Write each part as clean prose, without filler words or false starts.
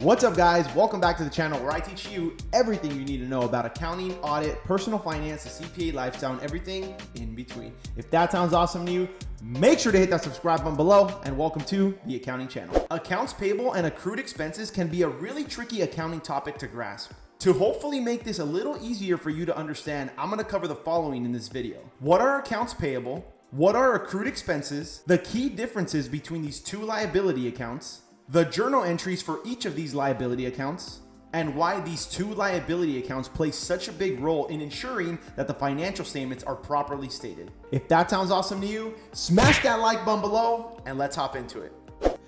What's up, guys? Welcome back to the channel where I teach you everything you need to know about accounting, audit, personal finance, the CPA lifestyle, and everything in between. If that sounds awesome to you, make sure to hit that subscribe button below, and welcome to the accounting channel. Accounts payable and accrued expenses can be a really tricky accounting topic to grasp. To hopefully make this a little easier for you to understand, I'm going to cover the following in this video. What are accounts payable? What are accrued expenses? The key differences between these two liability accounts, the journal entries for each of these liability accounts, and why these two liability accounts play such a big role in ensuring that the financial statements are properly stated. If that sounds awesome to you, smash that like button below and let's hop into it.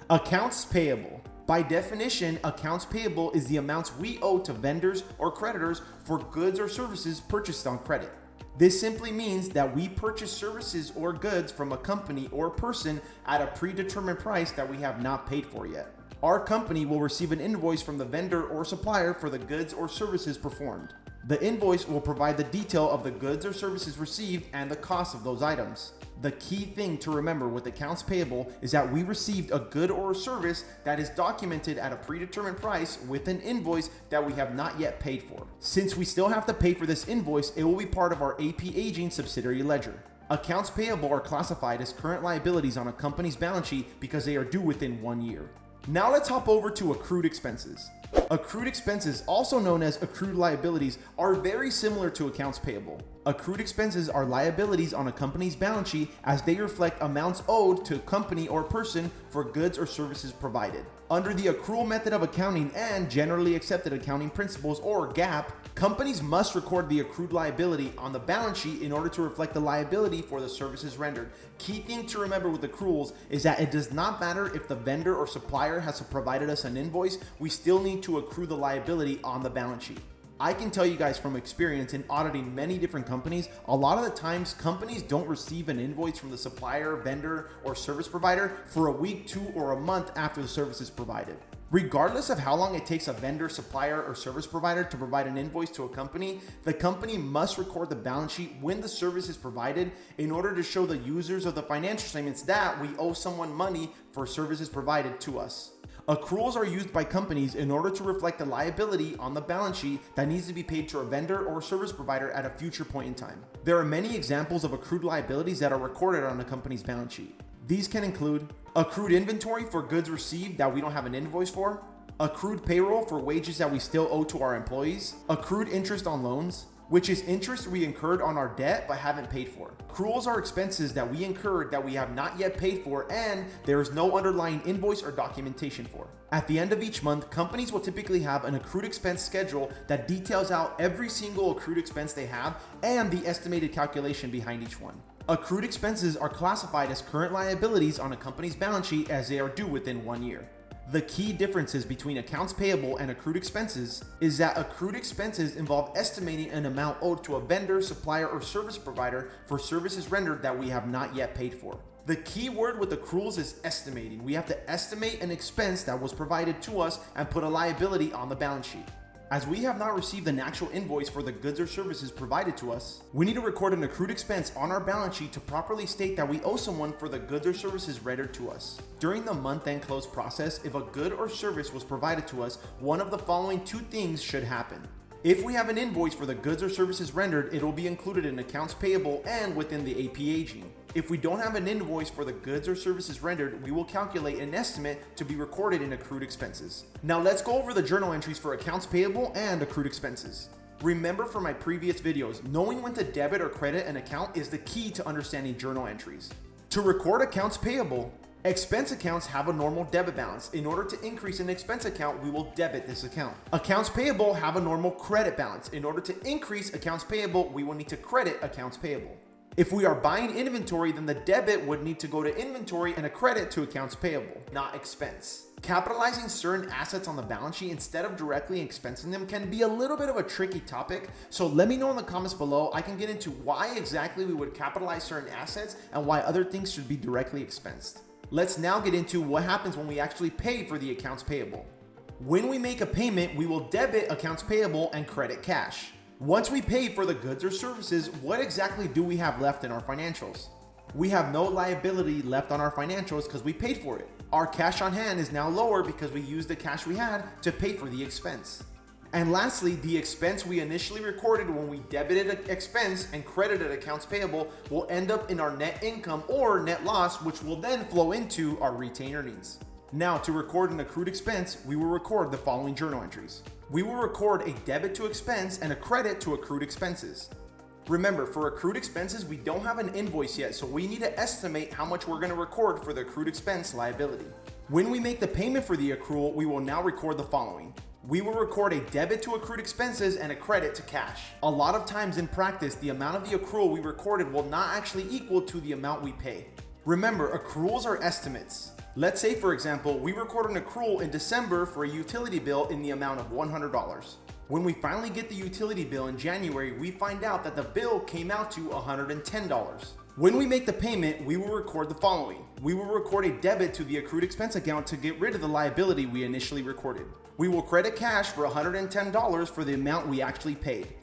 Accounts payable. By definition, accounts payable is the amounts we owe to vendors or creditors for goods or services purchased on credit. This simply means that we purchase services or goods from a company or person at a predetermined price that we have not paid for yet. Our company will receive an invoice from the vendor or supplier for the goods or services performed. The invoice will provide the detail of the goods or services received and the cost of those items. The key thing to remember with accounts payable is that we received a good or a service that is documented at a predetermined price with an invoice that we have not yet paid for. Since we still have to pay for this invoice, it will be part of our AP aging subsidiary ledger. Accounts payable are classified as current liabilities on a company's balance sheet because they are due within 1 year. Now let's hop over to accrued expenses. Accrued expenses, also known as accrued liabilities, are very similar to accounts payable. Accrued expenses are liabilities on a company's balance sheet as they reflect amounts owed to a company or person for goods or services provided. Under the accrual method of accounting and generally accepted accounting principles, or GAAP, companies must record the accrued liability on the balance sheet in order to reflect the liability for the services rendered. Key thing to remember with accruals is that it does not matter if the vendor or supplier has provided us an invoice, we still need to accrue the liability on the balance sheet. I can tell you guys from experience in auditing many different companies, a lot of the times companies don't receive an invoice from the supplier, vendor, or service provider for a week, 2, or a month after the service is provided. Regardless of how long it takes a vendor, supplier, or service provider to provide an invoice to a company, the company must record the balance sheet when the service is provided in order to show the users of the financial statements that we owe someone money for services provided to us. Accruals are used by companies in order to reflect the liability on the balance sheet that needs to be paid to a vendor or service provider at a future point in time. There are many examples of accrued liabilities that are recorded on a company's balance sheet. These can include accrued inventory for goods received that we don't have an invoice for, accrued payroll for wages that we still owe to our employees, accrued interest on loans, which is interest we incurred on our debt but haven't paid for. Accruals are expenses that we incurred that we have not yet paid for and there is no underlying invoice or documentation for. At the end of each month, companies will typically have an accrued expense schedule that details out every single accrued expense they have and the estimated calculation behind each one. Accrued expenses are classified as current liabilities on a company's balance sheet as they are due within 1 year. The key differences between accounts payable and accrued expenses is that accrued expenses involve estimating an amount owed to a vendor, supplier, or service provider for services rendered that we have not yet paid for. The key word with accruals is estimating. We have to estimate an expense that was provided to us and put a liability on the balance sheet. As we have not received an actual invoice for the goods or services provided to us, we need to record an accrued expense on our balance sheet to properly state that we owe someone for the goods or services rendered to us. During the month-end close process, if a good or service was provided to us, one of the following 2 things should happen. If we have an invoice for the goods or services rendered, it will be included in accounts payable and within the AP aging. If we don't have an invoice for the goods or services rendered, we will calculate an estimate to be recorded in accrued expenses. Now let's go over the journal entries for accounts payable and accrued expenses. Remember from my previous videos, knowing when to debit or credit an account is the key to understanding journal entries. To record accounts payable, expense accounts have a normal debit balance. In order to increase an expense account, we will debit this account. Accounts payable have a normal credit balance. In order to increase accounts payable, we will need to credit accounts payable. If we are buying inventory, then the debit would need to go to inventory and a credit to accounts payable, not expense. Capitalizing certain assets on the balance sheet instead of directly expensing them can be a little bit of a tricky topic, so let me know in the comments below. I can get into why exactly we would capitalize certain assets and why other things should be directly expensed. Let's now get into what happens when we actually pay for the accounts payable. When we make a payment, we will debit accounts payable and credit cash. Once we pay for the goods or services, what exactly do we have left in our financials? We have no liability left on our financials because we paid for it. Our cash on hand is now lower because we used the cash we had to pay for the expense. And lastly, the expense we initially recorded when we debited an expense and credited accounts payable will end up in our net income or net loss, which will then flow into our retained earnings. Now, to record an accrued expense, we will record the following journal entries. We will record a debit to expense and a credit to accrued expenses. Remember, for accrued expenses, we don't have an invoice yet, so we need to estimate how much we're going to record for the accrued expense liability. When we make the payment for the accrual, we will now record the following. We will record a debit to accrued expenses and a credit to cash. A lot of times in practice, the amount of the accrual we recorded will not actually equal to the amount we pay. Remember, accruals are estimates. Let's say, for example, we record an accrual in December for a utility bill in the amount of $100. When we finally get the utility bill in January, we find out that the bill came out to $110. When we make the payment, we will record the following. We will record a debit to the accrued expense account to get rid of the liability we initially recorded. We will credit cash for $110 for the amount we actually paid.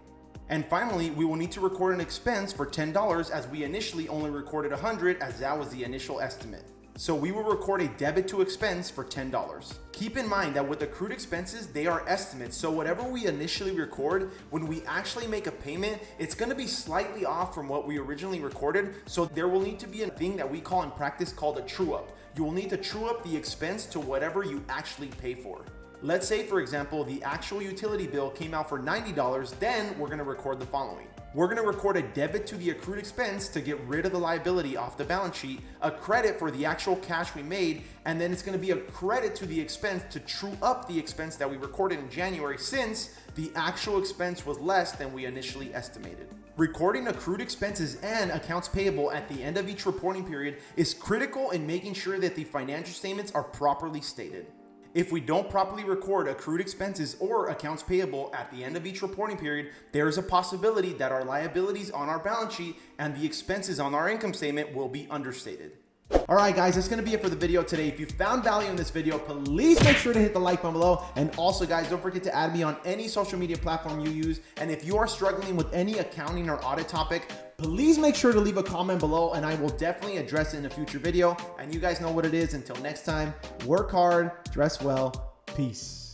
And finally, we will need to record an expense for $10 as we initially only recorded $100 as that was the initial estimate. So we will record a debit to expense for $10. Keep in mind that with accrued expenses, they are estimates. So whatever we initially record, when we actually make a payment, it's gonna be slightly off from what we originally recorded. So there will need to be a thing that we call in practice called a true up. You will need to true up the expense to whatever you actually pay for. Let's say, for example, the actual utility bill came out for $90, then we're gonna record the following. We're gonna record a debit to the accrued expense to get rid of the liability off the balance sheet, a credit for the actual cash we made, and then it's gonna be a credit to the expense to true up the expense that we recorded in January since the actual expense was less than we initially estimated. Recording accrued expenses and accounts payable at the end of each reporting period is critical in making sure that the financial statements are properly stated. If we don't properly record accrued expenses or accounts payable at the end of each reporting period, there is a possibility that our liabilities on our balance sheet and the expenses on our income statement will be understated. All right, guys, that's going to be it for the video today. If you found value in this video, please make sure to hit the like button below. And also, guys, don't forget to add me on any social media platform you use. And if you are struggling with any accounting or audit topic, please make sure to leave a comment below and I will definitely address it in a future video. And you guys know what it is. Until next time, work hard, dress well, peace.